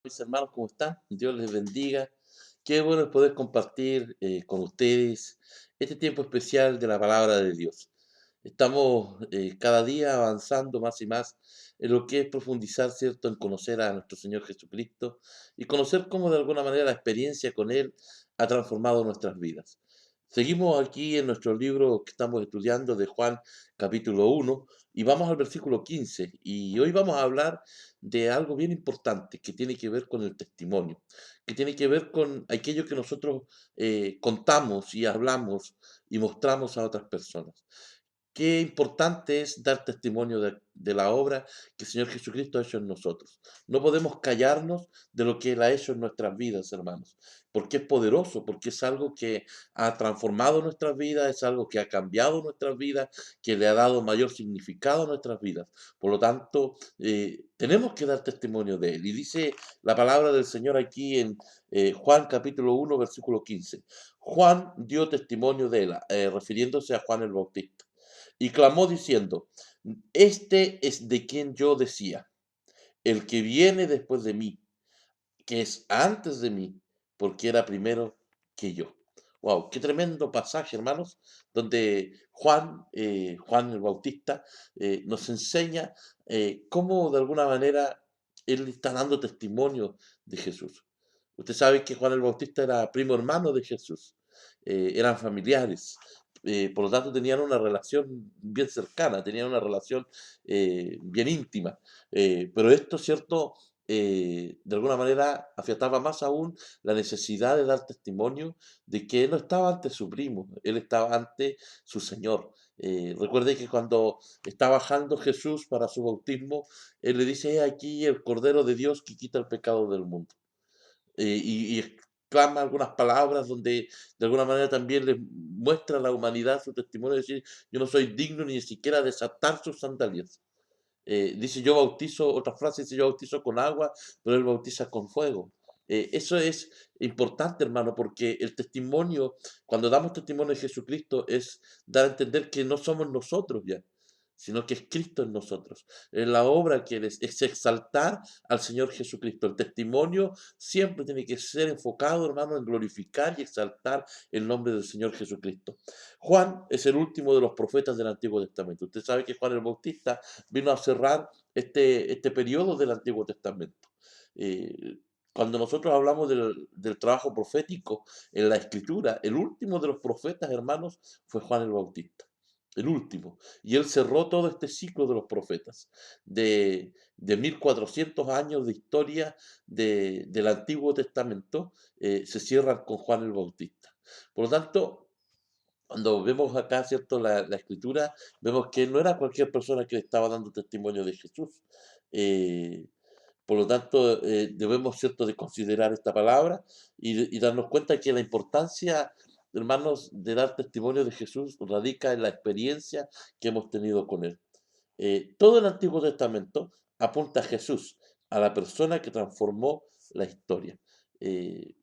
Mis hermanos, ¿cómo están? Dios les bendiga. Qué bueno es poder compartir con ustedes este tiempo especial de la palabra de Dios. Estamos cada día avanzando más y más en lo que es profundizar, ¿cierto?, en conocer a nuestro Señor Jesucristo y conocer cómo de alguna manera la experiencia con Él ha transformado nuestras vidas. Seguimos aquí en nuestro libro que estamos estudiando de Juan capítulo 1 y vamos al versículo 15 y hoy vamos a hablar de algo bien importante que tiene que ver con el testimonio, que tiene que ver con aquello que nosotros contamos y hablamos y mostramos a otras personas. Qué importante es dar testimonio de la obra que el Señor Jesucristo ha hecho en nosotros. No podemos callarnos de lo que Él ha hecho en nuestras vidas, hermanos, porque es poderoso, porque es algo que ha transformado nuestras vidas, es algo que ha cambiado nuestras vidas, que le ha dado mayor significado a nuestras vidas. Por lo tanto, tenemos que dar testimonio de Él. Y dice la palabra del Señor aquí en Juan capítulo 1, versículo 15. Juan dio testimonio de Él, refiriéndose a Juan el Bautista y clamó diciendo, este es de quien yo decía, el que viene después de mí, que es antes de mí, porque era primero que yo. Wow, qué tremendo pasaje, hermanos, donde Juan el Bautista, nos enseña cómo de alguna manera él está dando testimonio de Jesús. Usted sabe que Juan el Bautista era primo hermano de Jesús, eran familiares, por lo tanto tenían una relación bien cercana, tenían una relación bien íntima. Pero esto, ¿cierto? De alguna manera afiataba más aún la necesidad de dar testimonio de que él no estaba ante su primo, él estaba ante su Señor. Recuerde que cuando está bajando Jesús para su bautismo, él le dice, he aquí el Cordero de Dios que quita el pecado del mundo. Y exclama algunas palabras donde de alguna manera también les muestra a la humanidad su testimonio, de decir, yo no soy digno ni siquiera de desatar sus sandalias. Dice, yo bautizo, otra frase dice, yo bautizo con agua, pero él bautiza con fuego. Eso es importante, hermano, porque el testimonio, cuando damos testimonio de Jesucristo, es dar a entender que no somos nosotros ya, sino que es Cristo en nosotros. La obra que es exaltar al Señor Jesucristo. El testimonio siempre tiene que ser enfocado, hermano, en glorificar y exaltar el nombre del Señor Jesucristo. Juan es el último de los profetas del Antiguo Testamento. Usted sabe que Juan el Bautista vino a cerrar este periodo del Antiguo Testamento. Eh, Cuando nosotros hablamos del trabajo profético en la Escritura, el último de los profetas, hermanos, fue Juan el Bautista. El último. Y él cerró todo este ciclo de los profetas, de 1400 años de historia del Antiguo Testamento, se cierran con Juan el Bautista. Por lo tanto, cuando vemos acá, ¿cierto?, la escritura, vemos que no era cualquier persona que le estaba dando testimonio de Jesús. Eh, por lo tanto, debemos, ¿cierto?, de considerar esta palabra y darnos cuenta que la importancia, hermanos, de dar testimonio de Jesús radica en la experiencia que hemos tenido con Él. Todo el Antiguo Testamento apunta a Jesús, a la persona que transformó la historia.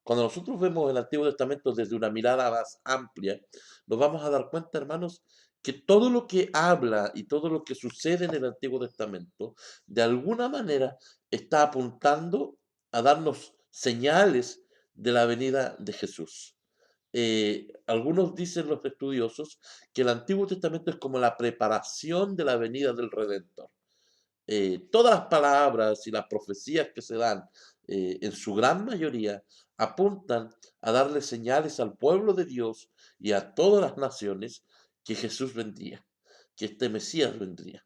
Cuando nosotros vemos el Antiguo Testamento desde una mirada más amplia, nos vamos a dar cuenta, hermanos, que todo lo que habla y todo lo que sucede en el Antiguo Testamento, de alguna manera está apuntando a darnos señales de la venida de Jesús. Algunos dicen los estudiosos que el Antiguo Testamento es como la preparación de la venida del Redentor. Todas las palabras y las profecías que se dan, en su gran mayoría, apuntan a darle señales al pueblo de Dios y a todas las naciones que Jesús vendría, que este Mesías vendría.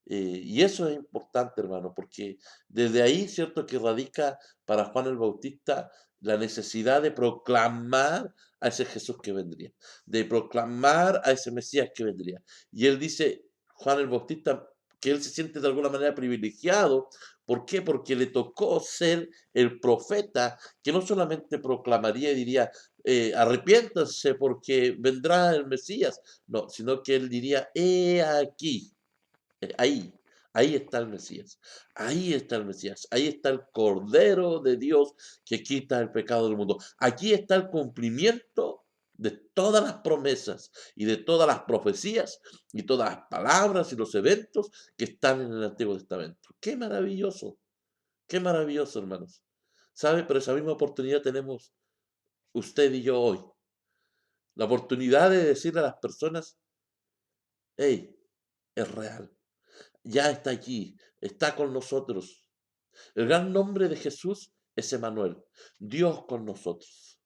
Y eso es importante, hermano, porque desde ahí, cierto, que radica para Juan el Bautista la necesidad de proclamar a ese Jesús que vendría, de proclamar a ese Mesías que vendría. Y él dice, Juan el Bautista, que él se siente de alguna manera privilegiado. ¿Por qué? Porque le tocó ser el profeta que no solamente proclamaría y diría, arrepiéntanse porque vendrá el Mesías, no, sino que él diría, he aquí. Ahí, ahí está el Mesías, ahí está el Mesías, ahí está el Cordero de Dios que quita el pecado del mundo. Aquí está el cumplimiento de todas las promesas y de todas las profecías y todas las palabras y los eventos que están en el Antiguo Testamento. Qué maravilloso, hermanos. ¿Sabe? Pero esa misma oportunidad tenemos usted y yo hoy. La oportunidad de decirle a las personas, hey, es real, ya está aquí, está con nosotros. El gran nombre de Jesús es Emanuel, Dios con nosotros.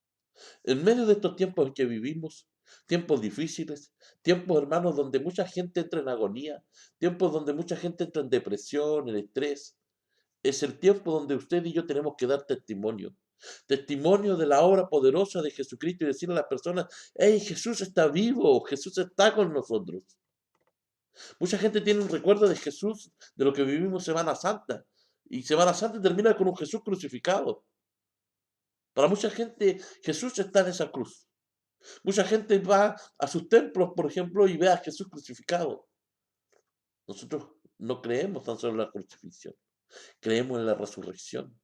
En medio de estos tiempos en que vivimos, tiempos difíciles, tiempos, hermanos, donde mucha gente entra en agonía, tiempos donde mucha gente entra en depresión, en estrés, es el tiempo donde usted y yo tenemos que dar testimonio. Testimonio de la obra poderosa de Jesucristo y decirle a las personas, hey, Jesús está vivo, Jesús está con nosotros. Mucha gente tiene un recuerdo de Jesús, de lo que vivimos Semana Santa. Y Semana Santa termina con un Jesús crucificado. Para mucha gente, Jesús está en esa cruz. Mucha gente va a sus templos, por ejemplo, y ve a Jesús crucificado. Nosotros no creemos tan solo en la crucifixión, creemos en la resurrección.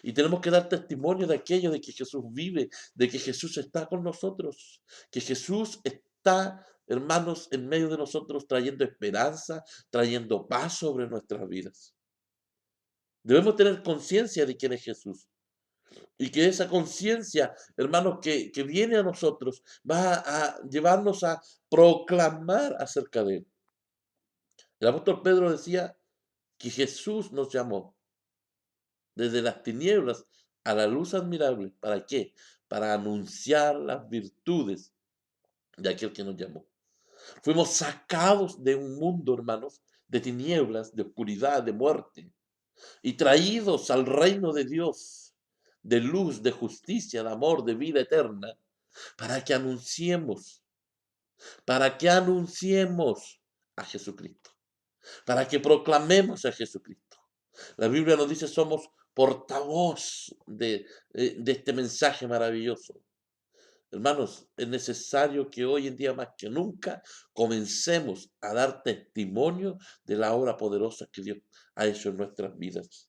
Y tenemos que dar testimonio de aquello, de que Jesús vive, de que Jesús está con nosotros, que Jesús está, hermanos, en medio de nosotros, trayendo esperanza, trayendo paz sobre nuestras vidas. Debemos tener conciencia de quién es Jesús. Y que esa conciencia, hermanos, que viene a nosotros, va a llevarnos a proclamar acerca de él. El apóstol Pedro decía que Jesús nos llamó desde las tinieblas a la luz admirable. ¿Para qué? Para anunciar las virtudes de aquel que nos llamó. Fuimos sacados de un mundo, hermanos, de tinieblas, de oscuridad, de muerte, y traídos al reino de Dios, de luz, de justicia, de amor, de vida eterna, para que anunciemos a Jesucristo, para que proclamemos a Jesucristo. La Biblia nos dice somos portavoz de este mensaje maravilloso. Hermanos, es necesario que hoy en día más que nunca comencemos a dar testimonio de la obra poderosa que Dios ha hecho en nuestras vidas.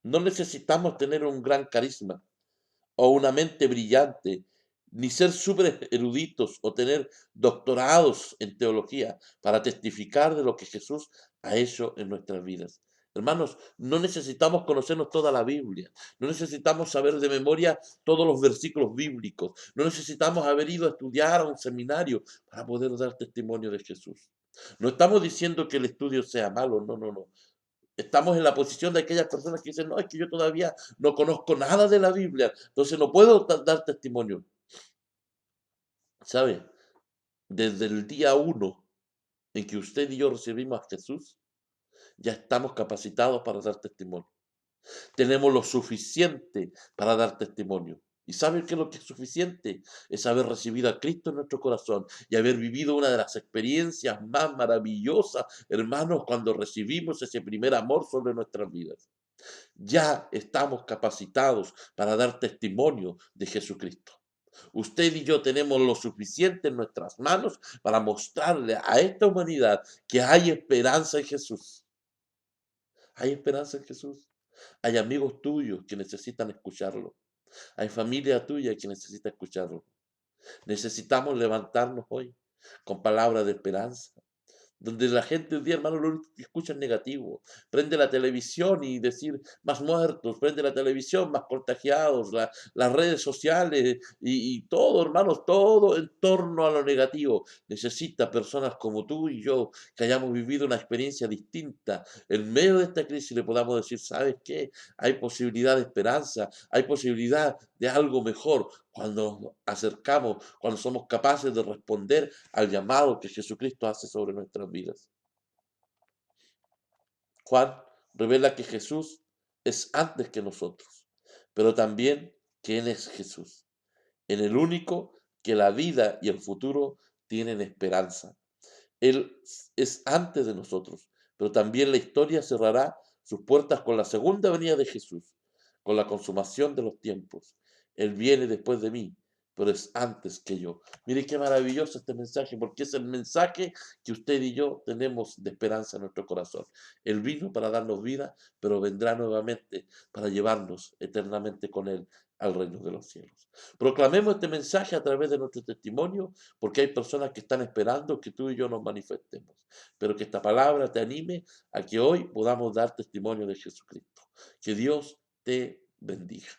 No necesitamos tener un gran carisma o una mente brillante, ni ser súper eruditos o tener doctorados en teología para testificar de lo que Jesús ha hecho en nuestras vidas. Hermanos, no necesitamos conocernos toda la Biblia, no necesitamos saber de memoria todos los versículos bíblicos, no necesitamos haber ido a estudiar a un seminario para poder dar testimonio de Jesús. No estamos diciendo que el estudio sea malo, no, no, no. Estamos en la posición de aquellas personas que dicen, no, es que yo todavía no conozco nada de la Biblia, entonces no puedo dar testimonio. ¿Sabe? Desde el día uno en que usted y yo recibimos a Jesús, ya estamos capacitados para dar testimonio. Tenemos lo suficiente para dar testimonio. ¿Y sabe qué es lo que es suficiente? Es haber recibido a Cristo en nuestro corazón y haber vivido una de las experiencias más maravillosas, hermanos, cuando recibimos ese primer amor sobre nuestras vidas. Ya estamos capacitados para dar testimonio de Jesucristo. Usted y yo tenemos lo suficiente en nuestras manos para mostrarle a esta humanidad que hay esperanza en Jesús. Hay esperanza en Jesús. Hay amigos tuyos que necesitan escucharlo. Hay familia tuya que necesita escucharlo. Necesitamos levantarnos hoy con palabras de esperanza, donde la gente hoy día, hermano, lo único que escucha es negativo. Prende la televisión y decir más muertos, prende la televisión, más contagiados, las redes sociales y todo, hermanos, todo en torno a lo negativo. Necesita personas como tú y yo que hayamos vivido una experiencia distinta. En medio de esta crisis le podamos decir, ¿sabes qué? Hay posibilidad de esperanza, hay posibilidad de algo mejor cuando nos acercamos, cuando somos capaces de responder al llamado que Jesucristo hace sobre nuestras vidas. Juan revela que Jesús es antes que nosotros, pero también que Él es Jesús, en el único que la vida y el futuro tienen esperanza. Él es antes de nosotros, pero también la historia cerrará sus puertas con la segunda venida de Jesús, con la consumación de los tiempos. Él viene después de mí, pero es antes que yo. Mire qué maravilloso este mensaje, porque es el mensaje que usted y yo tenemos de esperanza en nuestro corazón. Él vino para darnos vida, pero vendrá nuevamente para llevarnos eternamente con Él al reino de los cielos. Proclamemos este mensaje a través de nuestro testimonio, porque hay personas que están esperando que tú y yo nos manifestemos, pero que esta palabra te anime a que hoy podamos dar testimonio de Jesucristo. Que Dios te bendiga.